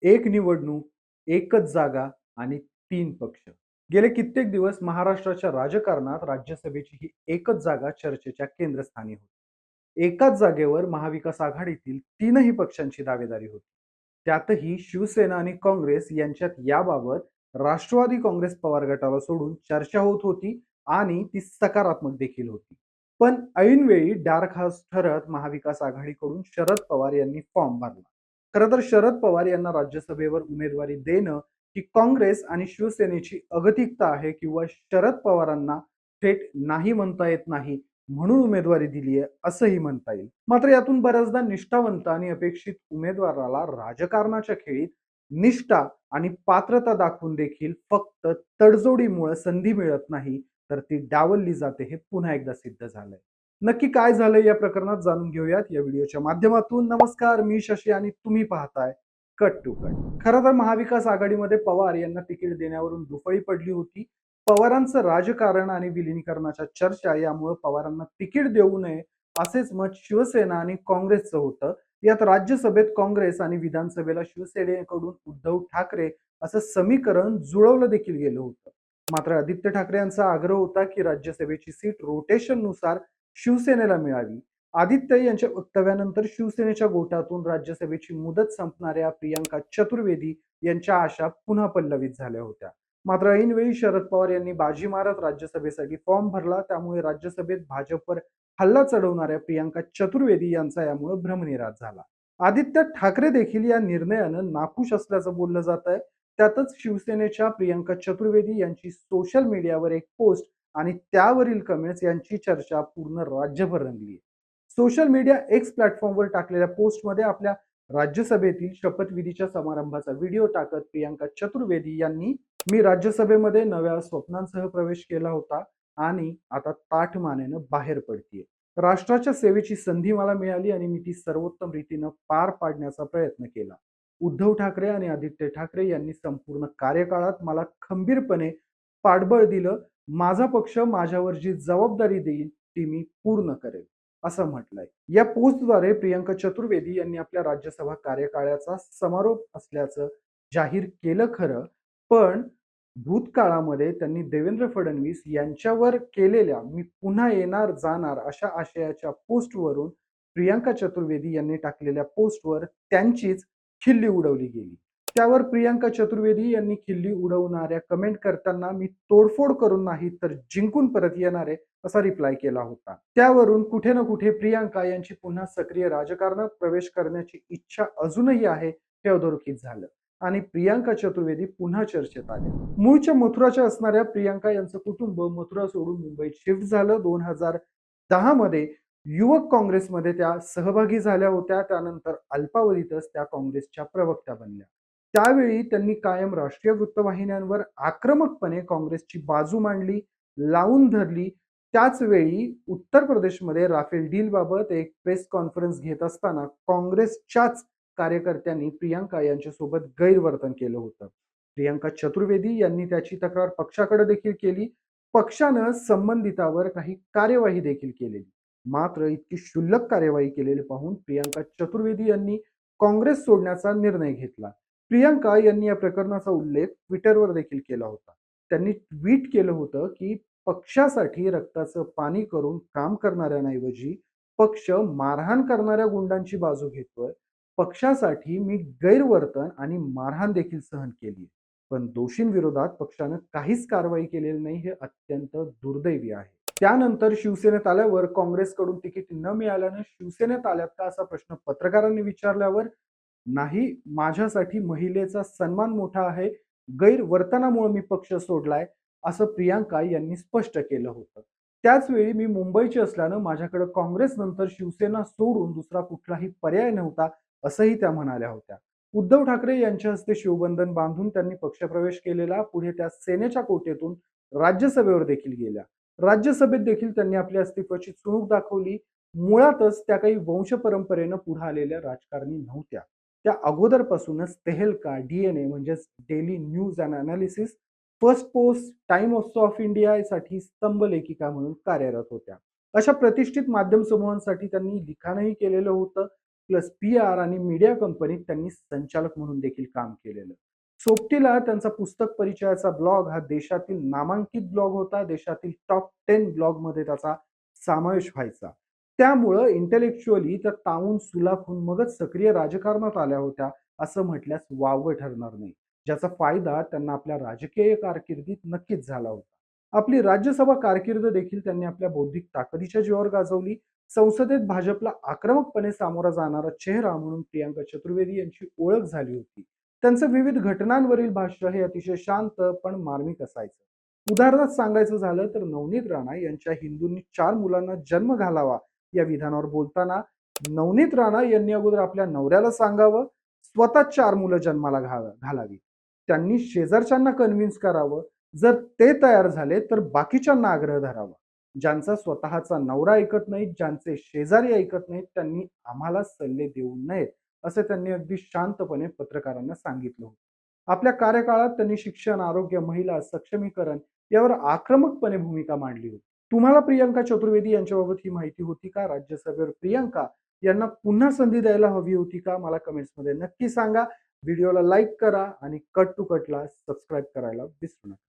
एक निवडणूक, एकच जागा आणि 3 पक्ष. गेले कित्येक दिवस महाराष्ट्राच्या राजकारणात राज्यसभेची ही एकच जागा चर्चेच्या केंद्रस्थानी होती. एकाच जागेवर महाविकास आघाडीतील 3ही पक्षांची दावेदारी होती. त्यातही शिवसेना आणि काँग्रेस यांच्यात याबाबत राष्ट्रवादी काँग्रेस पवार गटाला सोडून चर्चा होत होती आणि ती सकारात्मक देखील होती. पण ऐनवेळी डार्क हॉर्स ठरत महाविकास आघाडीकडून शरद पवार यांनी फॉर्म भरला. खरं तर शरद पवार यांना राज्यसभेवर उमेदवारी देणं ही काँग्रेस आणि शिवसेनेची अगतिकता आहे किंवा शरद पवारांना थेट नाही म्हणता येत नाही म्हणून उमेदवारी दिली आहे असंही म्हणता येईल. मात्र यातून बऱ्याचदा निष्ठावंत आणि अपेक्षित उमेदवाराला राजकारणाच्या खेळीत निष्ठा आणि पात्रता दाखवून देखील फक्त तडजोडीमुळे संधी मिळत नाही, तर ती डावलली जाते हे पुन्हा एकदा सिद्ध झालंय. नक्की काय झालंय या प्रकरणात जाणून घेऊयात या व्हिडिओच्या माध्यमातून. नमस्कार, मी शशी आणि तुम्ही पाहताय कट टू कट. खरं तर महाविकास आघाडीमध्ये पवार यांना तिकीट देण्यावरून दुफळी पडली होती. पवारांचं राजकारण आणि विलिनीकरणाच्या चर्चा यामुळे पवारांना तिकीट देऊ नये असेच मत शिवसेना आणि काँग्रेसचं होतं. यात राज्यसभेत काँग्रेस आणि विधानसभेला शिवसेनेकडून उद्धव ठाकरे असं समीकरण जुळवलं देखील गेलं होतं. मात्र आदित्य ठाकरे यांचा आग्रह होता की राज्यसभेची सीट रोटेशननुसार शिवसेनेला मिळावी. आदित्य यांच्या वक्तव्यानंतर शिवसेनेच्या गोटातून राज्यसभेची मुदत संपणाऱ्या प्रियांका चतुर्वेदी यांच्या आशा पुन्हा पल्लवित झाल्या होत्या. मात्र ऐनवेळी शरद पवार यांनी बाजी मारत राज्यसभेसाठी फॉर्म भरला. त्यामुळे राज्यसभेत भाजपवर हल्ला चढवणाऱ्या प्रियांका चतुर्वेदी यांचा यामुळे भ्रमनिरास झाला. आदित्य ठाकरे देखील या निर्णयानं नाखुश असल्याचं बोललं जात आहे. त्यातच शिवसेनेच्या प्रियांका चतुर्वेदी यांची सोशल मीडियावर एक पोस्ट आणि त्यावरील कमेंट्स यांची चर्चा पूर्ण राज्यभर रंगली. सोशल मीडिया एक्स प्लॅटफॉर्मवर टाकलेल्या पोस्टमध्ये आपल्या राज्यसभेतील शपथविधीच्या समारंभाचा व्हिडिओ टाकत प्रियांका चतुर्वेदी यांनी मी राज्यसभेमध्ये नव्या स्वप्नांसह प्रवेश केला होता आणि आता ताठ मानेनं बाहेर पडतीये. राष्ट्राच्या सेवेची संधी मला मिळाली आणि मी ती सर्वोत्तम रीतीनं पार पाडण्याचा प्रयत्न केला. उद्धव ठाकरे आणि आदित्य ठाकरे यांनी संपूर्ण कार्यकाळात मला खंबीरपणे पाठबळ दिलं. माझा पक्ष माझ्यावर जी जबाबदारी देईल ती मी पूर्ण करेल असं म्हटलंय. या पोस्टद्वारे प्रियांका चतुर्वेदी यांनी आपल्या राज्यसभा कार्यकाळाचा समारोप असल्याचं जाहीर केलं खरं, पण भूतकाळामध्ये त्यांनी देवेंद्र फडणवीस यांच्यावर केलेल्या मी पुन्हा येणार जाणार अशा आशयाच्या पोस्टवरून प्रियांका चतुर्वेदी यांनी टाकलेल्या पोस्टवर त्यांचीच खिल्ली उडवली गेली. त्यावर प्रियांका चतुर्वेदी यांनी खिल्ली उडवणाऱ्या कमेंट करताना मी तोडफोड करून नाही तर जिंकून परत येणार आहे असा रिप्लाय केला होता. त्यावरून कुठे ना कुठे प्रियांका यांची पुन्हा सक्रिय राजकारणात प्रवेश करण्याची इच्छा अजूनही आहे हे अधोरेखित झालं आणि प्रियांका चतुर्वेदी पुन्हा चर्चेत आले. मूळच्या मथुराच्या असणाऱ्या प्रियांका यांचं कुटुंब मथुरा सोडून मुंबईत शिफ्ट झालं. 2010 मध्ये युवक काँग्रेसमध्ये त्या सहभागी झाल्या होत्या. त्यानंतर अल्पावधीतच त्या काँग्रेसच्या प्रवक्त्या बनल्या. त्यावेळी त्यांनी कायम राष्ट्रीय वृत्तवाहिन्यांवर आक्रमकपणे काँग्रेसची बाजू मांडली, लावून धरली. त्याच वेळी उत्तर प्रदेशमध्ये राफेल डील बाबत एक प्रेस कॉन्फरन्स घेत असताना काँग्रेसच्याच कार्यकर्त्यांनी प्रियांका यांच्यासोबत गैरवर्तन केलं होतं. प्रियांका चतुर्वेदी यांनी त्याची तक्रार पक्षाकडे देखील केली. पक्षानं संबंधितावर काही कार्यवाही देखील केलेली. मात्र इतकी क्षुल्लक कार्यवाही केलेली पाहून प्रियांका चतुर्वेदी यांनी काँग्रेस सोडण्याचा निर्णय घेतला. प्रियांका यांनी या प्रकरणाचा उल्लेख ट्विटरवर देखील केला होता. त्यांनी ट्विट केलं होतं की पक्षासाठी रक्ताचं पाणी करून काम करणाऱ्यांऐवजी पक्ष मारहाण करणाऱ्या गुंडांची बाजू घेतोय. पक्षासाठी मी गैरवर्तन आणि मारहाण देखील सहन केली, पण दोषींविरोधात पक्षानं काहीच कारवाई केलेली नाही हे अत्यंत दुर्दैवी आहे. त्यानंतर शिवसेनेत आल्यावर काँग्रेसकडून तिकीट न मिळाल्यानं शिवसेनेत आल्यात का असा प्रश्न पत्रकारांनी विचारल्यावर नाही, माझ्यासाठी महिलेचा सन्मान मोठा आहे, गैरवर्तनामुळे मी पक्ष सोडलाय असं प्रियांका यांनी स्पष्ट केलं होतं. त्याच वेळी मी मुंबईची असल्यानं माझ्याकडे काँग्रेस नंतर शिवसेना सोडून दुसरा कुठलाही पर्याय नव्हता असंही त्या म्हणाल्या होत्या. उद्धव ठाकरे यांच्या हस्ते शिवबंधन बांधून त्यांनी पक्षप्रवेश केलेला. पुढे त्या सेनेच्या कोटेतून राज्यसभेवर देखील गेल्या. राज्यसभेत देखील त्यांनी आपल्या अस्तित्वाची चुणूक दाखवली. मुळातच त्या काही वंश परंपरेनं पुढे आलेल्या राजकारणी नव्हत्या. त्या अगोदरपासूनच तेहलका, डीएनए म्हणजेच daily news and analysis, first post, times of India साठी स्तंभ लेखिका म्हणून कार्यरत होत्या. अशा प्रतिष्ठित माध्यम समूहांसाठी त्यांनी लिखाणही केलेलं होतं. प्लस PR आणि मीडिया कंपनीत त्यांनी संचालक म्हणून देखील काम केलेलं. सोबतीला त्यांचा पुस्तक परिचयाचा ब्लॉग हा देशातील नामांकित ब्लॉग होता. देशातील टॉप 10 ब्लॉगमध्ये त्याचा समावेश व्हायचा. त्यामुळं इंटेलेक्चुअली त्या तावून सुलाखून मगच सक्रिय राजकारणात आल्या होत्या, असं म्हटल्यास वावगं ठरणार नाही. ज्याचा फायदा त्यांना आपल्या राजकीय कारकिर्दीत नक्कीच झाला होता. आपली राज्यसभा कारकीर्द देखील त्यांनी आपल्या बौद्धिक ताकदीच्या जीवावर गाजवली. संसदेत भाजपला आक्रमकपणे सामोरा जाणारा चेहरा म्हणून प्रियांका चतुर्वेदी यांची ओळख झाली होती. त्यांचं विविध घटनांवरील भाष्य हे अतिशय शांत पण मार्मिक असायचं. उदाहरणार्थ सांगायचं झालं तर नवनीत राणा यांच्या हिंदूंनी 4 मुलांना जन्म घालावा या विधानावर बोलताना नवनीत राणा यांनी अगोदर आपल्या नवऱ्याला सांगावं, स्वतः 4 मुलं जन्माला घालावी. त्यांनी शेजारच्यांना कन्व्हिन्स करावं. जर ते तयार झाले तर बाकीच्यांना आग्रह धरावा. ज्यांचा स्वतःचा नवरा ऐकत नाहीत, ज्यांचे शेजारी ऐकत नाहीत, त्यांनी आम्हाला सल्ले देऊ नयेत, असे त्यांनी अगदी शांतपणे पत्रकारांना सांगितलं होतं. आपल्या कार्यकाळात त्यांनी शिक्षण, आरोग्य, महिला सक्षमीकरण यावर आक्रमकपणे भूमिका मांडली होती. तुम्हाला प्रियंका चतुर्वेदी यांच्याबाबत ही माहिती होती का? राज्यसभेवर प्रियंका यांना पुन्हा संधी द्यायला हवी होती का? मला कमेंट्समध्ये नक्की सांगा. व्हिडिओला लाईक करा आणि कट टू कटला सबस्क्राईब करायला विसरू नका.